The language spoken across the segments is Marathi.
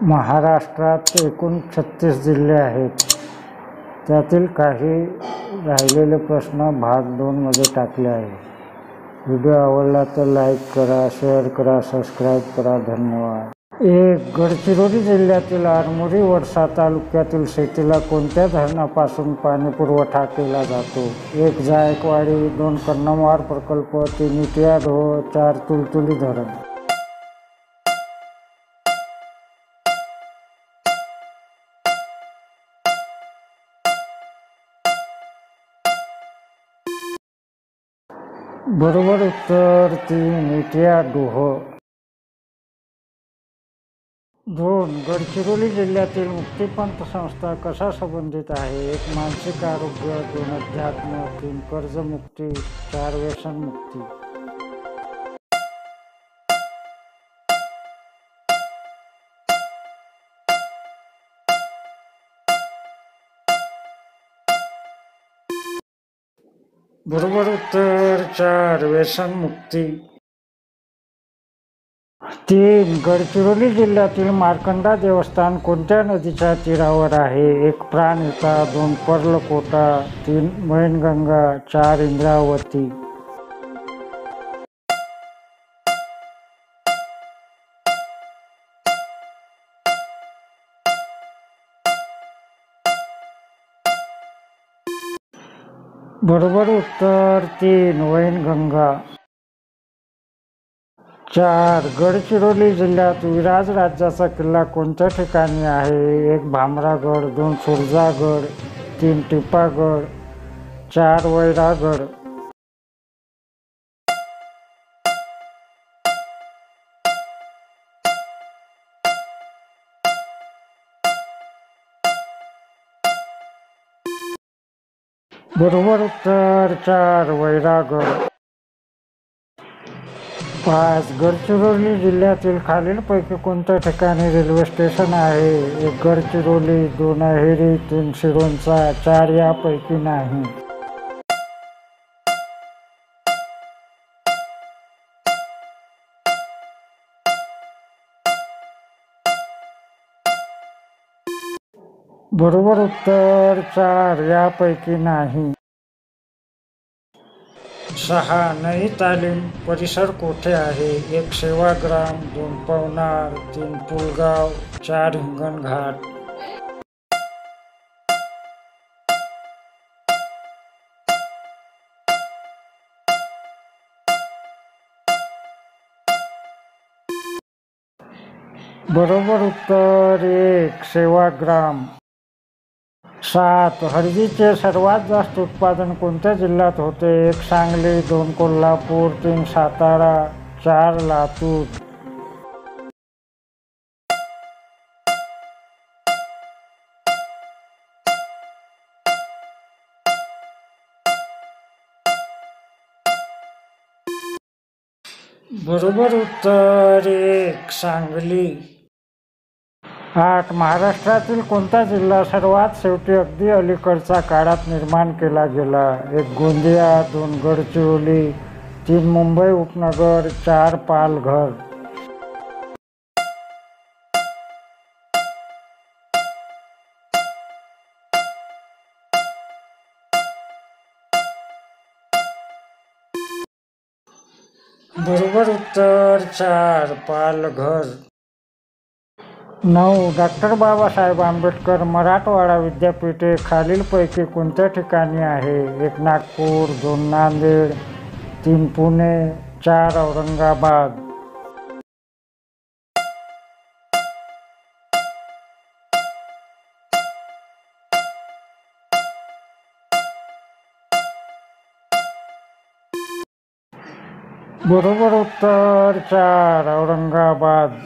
महाराष्ट्रात एकूण 36 जिल्हे आहेत. त्यातील काही राहिलेले प्रश्न भाग 2 मध्ये टाकले आहे. व्हिडिओ आवडला तर लाईक करा, शेअर करा, सबस्क्राईब करा. धन्यवाद. 1. गडचिरोली जिल्ह्यातील आरमोरी वडसा तालुक्यातील शेतीला कोणत्या धरणापासून पाणी पुरवठा केला जातो? 1. जायकवाडी, 2. कन्नमवार प्रकल्प, 3. इटिया ढोळ, 4. तुलतुली धरण. बरोबर उत्तर 3. इटिया ढोळ. 2. गडचिरोली जिल्ह्यातील मुक्तिपंथ संस्था कशा संबंधित आहे? 1. मानसिक आरोग्य, 2. अध्यात्म, 3. कर्जमुक्ती, 4. व्यसनमुक्ती. बरोबर उत्तर 4. व्यसनमुक्ती. 3. गडचिरोली जिल्ह्यातील मार्कंडा देवस्थान कोणत्या नदीच्या तीरावर आहे? 1. प्राणहिता, 2. पर्लकोटा, 3. वैनगंगा, 4. इंद्रावती. बरोबर उत्तर 3. वैनगंगा. 4. गडचिरोली जिल्ह्यात विराज राज्याचा किल्ला कोणत्या ठिकाणी आहे? 1. भामरागड, 2. सुरजागड, 3. टिपागड, 4. वैरागड. बरोबर उत्तर 4. वैरागड. 5. गडचिरोली जिल्ह्यातील खालीलपैकी कोणत्या ठिकाणी रेल्वे स्टेशन आहे? 1. गडचिरोली, 2. अहेरी, 3. सिरोंचा, 4. यापैकी नाही. बरोबर उत्तर 4. यापैकी नाही. 6. नई तालीम परिसर कोठे आहे? 1. सेवाग्राम, 2. पवनार, 3. पुलगाव, 4. हिंगणघाट. बरोबर उत्तर 1. सेवाग्राम. 7. हळदीचे सर्वात जास्त उत्पादन कोणत्या जिल्ह्यात होते? 1. सांगली, 2. कोल्हापूर, 3. सातारा, 4. लातूर. बरोबर उत्तर 1. सांगली. 8. महाराष्ट्रातील कोणता जिल्हा सर्वात शेवटी अगदी अलीकडच्या काळात निर्माण केला गेला? 1. गोंदिया, 2. गडचिरोली, 3. मुंबई उपनगर, 4. पालघर. बरोबर उत्तर 4. पालघर. 9. डॉ. बाबासाहेब आंबेडकर मराठवाडा विद्यापीठे खालीलपैकी कोणत्या ठिकाणी आहे? 1. नागपूर, 2. नांदेड, 3. पुणे, 4. औरंगाबाद. बरोबर उत्तर 4. औरंगाबाद.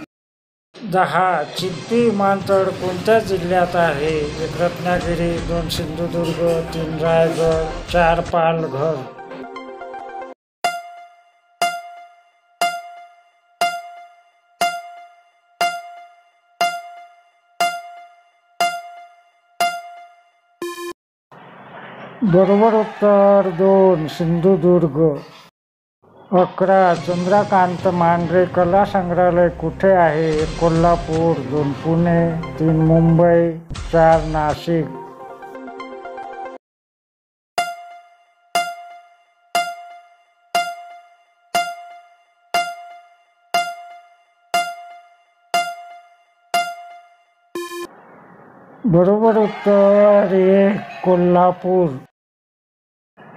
10. चिपी विमानतळ कोणत्या जिल्ह्यात आहे? 1. रत्नागिरी, 2. सिंधुदुर्ग, 3. रायगड, 4. पालघर. बरोबर उत्तर 2. सिंधुदुर्ग. 11. चंद्रकांत मांढरे कला संग्रहालय कुठे आहे? 1. कोल्हापूर, 2. पुणे, 3. मुंबई, 4. नाशिक. बरोबर उत्तर 1. कोल्हापूर.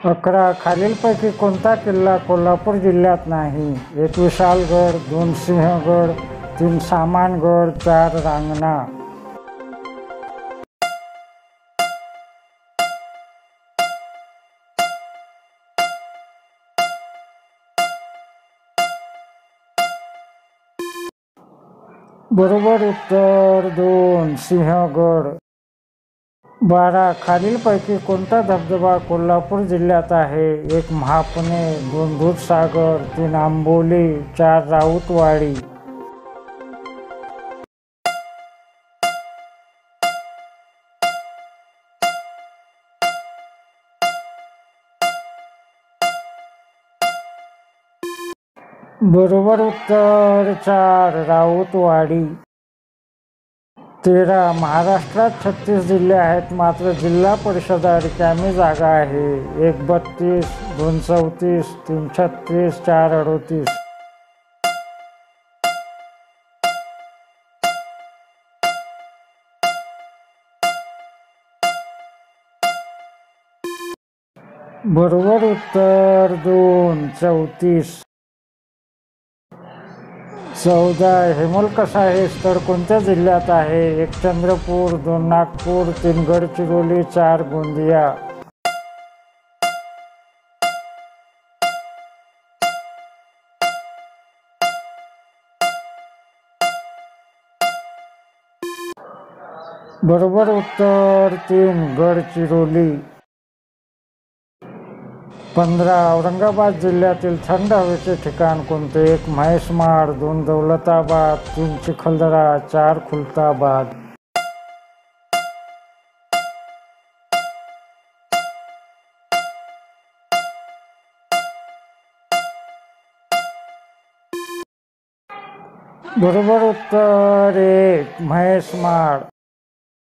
11. खालीलपैकी कोणता किल्ला कोल्हापूर जिल्ह्यात नाही? 1. विशाळगड, 2. सिंहगड, 3. सामानगड, 4. रांगणा. बरोबर उत्तर 2. सिंहगड. 12. खालीलपैकी कोणता धबधबा कोल्हापूर जिल्ह्यात आहे? 1. महापणे, 2. दूधसागर, 3. आंबोली, 4. राऊतवाडी. बरोबर उत्तर 4. राऊतवाडी. 13. महाराष्ट्रात 36 जिल्हे आहेत, मात्र जिल्हा परिषदा रिकामी जागा आहे. 1. 32, 2. 34, 3. 36, 4. 38. बरोबर उत्तर 2. 34. 14. हेमलकसा हे स्थळ कोणत्या जिल्ह्यात आहे? 1. चंद्रपूर, 2. नागपूर, 3. गडचिरोली, 4. गोंदिया. बरोबर उत्तर 3. गडचिरोली. 15. औरंगाबाद जिल्ह्यातील थंड हवेचे ठिकाण कोणते? 1. म्हैसमाळ, 2. दौलताबाद, 3. चिखलदरा, 4. खुलताबाद. बरोबर उत्तर 1. म्हैसमाळ.